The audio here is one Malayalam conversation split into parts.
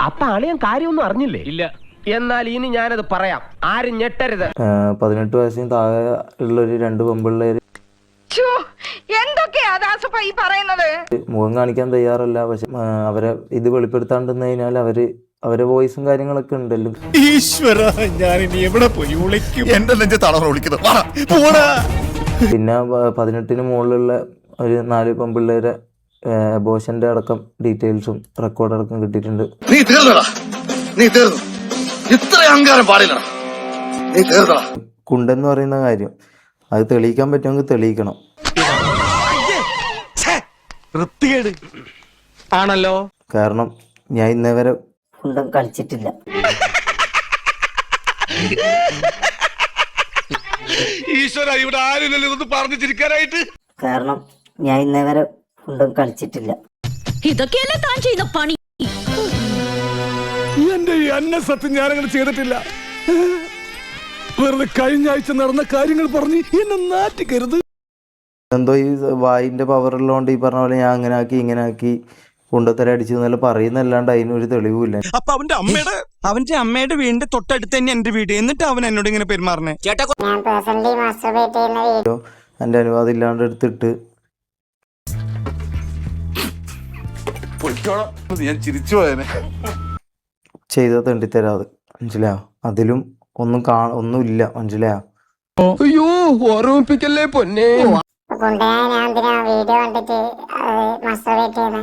അപ്പൊ അളിയൻ കാര്യമൊന്നും അറിഞ്ഞില്ലേ? ഇല്ല. എന്നാൽ ഇനി ഞാനത് പറയാം, ആരും ഞെട്ടരുത്. 18 വയസ്സിന് താഴെ ഉള്ളൊരു 2 പെൺപിള്ളേര് മുഖം കാണിക്കാൻ തയ്യാറല്ല. പക്ഷെ അവരെ ഇത് വെളിപ്പെടുത്താണ്ടെന്ന് കഴിഞ്ഞാൽ അവരെ വോയിസും കാര്യങ്ങളൊക്കെ ഉണ്ടല്ലോ. ഈശ്വര, ഞാൻ ഇനി എവിടെ പോയി വിളിക്കും? എന്റെ നെഞ്ചത്താണ് വിളിക്കുന്നത്. പിന്നെ 18-ന് മുകളിലുള്ള ഒരു 4 പെൺപിള്ളേരെ അബോർഷന്റെ അടക്കം ഡീറ്റെയിൽസും റെക്കോർഡ് അടക്കം കിട്ടിയിട്ടുണ്ട്. നീ തീർന്നടാ, നീ തീർന്നു. ഇത്ര അഹങ്കാരം പാടില്ലടാ, നീ തീർന്നടാ. കുണ്ടെന്ന് പറയുന്ന കാര്യം അത് തെളിയിക്കാൻ പറ്റുമെങ്കിൽ തെളിയിക്കണം. ആണല്ലോ. കാരണം ഞാൻ ഇന്നേ വരെ കുണ്ടം കളിച്ചിട്ടില്ല. ഈശ്വര, ഇവിടെ ആരുമില്ലല്ലോ ഇതൊന്ന് പറഞ്ഞു ചിരിക്കാനായിട്ട്. കാരണം ഞാൻ ഇന്നേ വരെ കുണ്ടം കളിച്ചിട്ടില്ല. ഇതൊക്കെയല്ലേ താൻ ചെയ്ത പണി. എന്റെ ഈ അന്നസത്യം ഞാനങ്ങനെ ചെയ്തിട്ടില്ല. വെറുതെ കഴിഞ്ഞ ആഴ്ച നടന്ന കാര്യങ്ങൾ പറഞ്ഞ് എന്നെ നാറ്റിക്കരുത്. എന്തോ ഈ വായിന്റെ പവറുള്ളതുകൊണ്ട് ഈ പറഞ്ഞ പോലെ ഞാൻ അങ്ങനെ ആക്കി ഇങ്ങനെ ആക്കി കുണ്ടത്തര അടിച്ചു എന്നല്ല പറയുന്നല്ലാണ്ട് അതിനൊരു തെളിവില്ല. അപ്പൊ അവന്റെ അമ്മയുടെ വീടിന്റെ തൊട്ടടുത്ത് തന്നെ എന്റെ വീട്. എന്നിട്ട് അവൻ എന്നോട് ഇങ്ങനെ പെരുമാറണേ. എന്റെ അനുവാദം ഇല്ലാണ്ട് എടുത്തിട്ട് ഞാൻ ചിരിച്ചു പോയനെ. ചെയ്ത തെണ്ടിത്തരാത്, മനസ്സിലായോ? അതിലും ഒന്നുമില്ല, മനസ്സിലായോ? അയ്യോ, ഓർമ്മിപ്പിക്കല്ലേ പൊന്നെ. വീഡിയോ കണ്ടിട്ട് മസ്തറേറ്റ് ചെയ്തേ.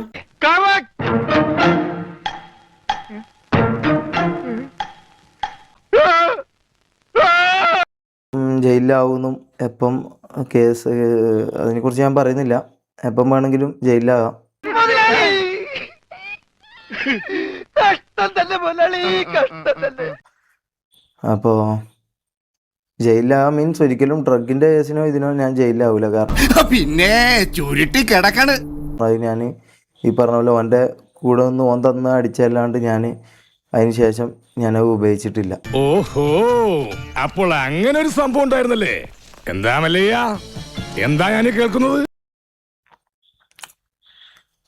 ജയിലിലാവുന്നു. എപ്പം കേസ് അതിനെ കുറിച്ച് ഞാൻ പറയുന്നില്ല. എപ്പം വേണമെങ്കിലും ജയിലിലാകാം. അപ്പോ ജയിലിലാകാം മീൻസ് ഒരിക്കലും ഡ്രഗിന്റെ കേസിനോ ഇതിനോ ഞാൻ ജയിലിലാവൂല. കാരണം പിന്നെ ചുരുട്ടി കിടക്കാണ്. അത് ഞാൻ ഈ പറഞ്ഞ പോലെ ഓൻ്റെ കൂടെ ഒന്ന് ഓൻ തന്ന് അടിച്ചല്ലാണ്ട് ഞാൻ അതിനുശേഷം ഞാനത് ഉപയോഗിച്ചിട്ടില്ല. ഓഹോ, അപ്പോൾ അങ്ങനെ ഒരു സംഭവം ഉണ്ടായിരുന്നല്ലേ? എന്താ മല്ലയ്യ, എന്താ ഞാൻ കേൾക്കുന്നത്?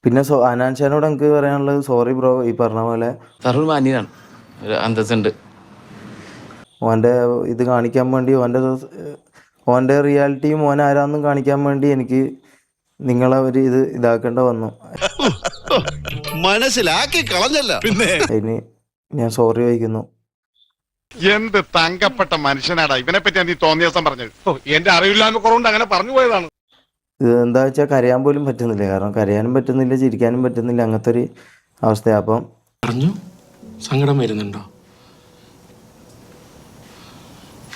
പിന്നെ അനാൻഷാനോട് എനിക്ക് പറയാനുള്ളത്, സോറി ബ്രോ, ഈ പറഞ്ഞ പോലെ മാന്യനാണ്, ഒരു അന്തസ്സുണ്ട്. ഓൻ്റെ ഇത് കാണിക്കാൻ വേണ്ടി ഓൻ്റെ റിയാലിറ്റിയും ഓൻ ആരാന്നും കാണിക്കാൻ വേണ്ടി എനിക്ക് നിങ്ങളെ ഒരു ഇതാക്കേണ്ട വന്നു. മനസ്സിലാക്കി കളഞ്ഞല്ല. പിന്നെ അതിന് ഞാൻ സോറി വഹിക്കുന്നു. എന്ത് തങ്കപ്പെട്ട മനുഷ്യനാടാ ഇവനെ പറ്റി നീ തോന്നിയ ദിവസം പറഞ്ഞത്. എന്റെ അറിവില്ലായ്മ കുറവുണ്ട് അങ്ങനെ പറഞ്ഞു പോയതാണ്. ഇത് എന്താ വെച്ചാൽ കരയാൻ പോലും പറ്റുന്നില്ല. കാരണം കരയാനും പറ്റുന്നില്ല, ചിരിക്കാനും പറ്റുന്നില്ല, അങ്ങനത്തെ ഒരു അവസ്ഥയാണ്. അപ്പം പറഞ്ഞു സങ്കടം വരുന്നുണ്ടോ?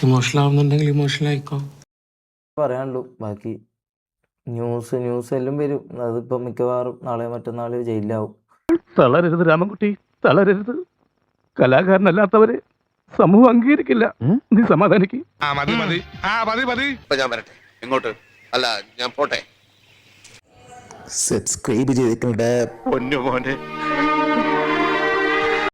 ഇമോഷണൽ ആവുന്നുണ്ടെങ്കിൽ ഇമോഷണൽ ആയിക്കോ. പറയാനുള്ളൂ. ബാക്കി ന്യൂസ് എല്ലാം വരും. അതിപ്പോൾ മിക്കവാറും നാളെ മറ്റന്നാൾ ജയിലിലാവും. തളരരുത് രാമൻകുട്ടി, തളരരുത്. കലാകാരനല്ലാത്തവരെ സമൂഹം അംഗീകരിക്കില്ല. നീ സമാധാനിക്ക്. ഞാൻ വരട്ടെ. എങ്ങോട്ട്? അല്ല, ഞാൻ പോട്ടെ. സബ്സ്ക്രൈബ് ചെയ്തിട്ടുണ്ട് പൊന്നു മോനെ.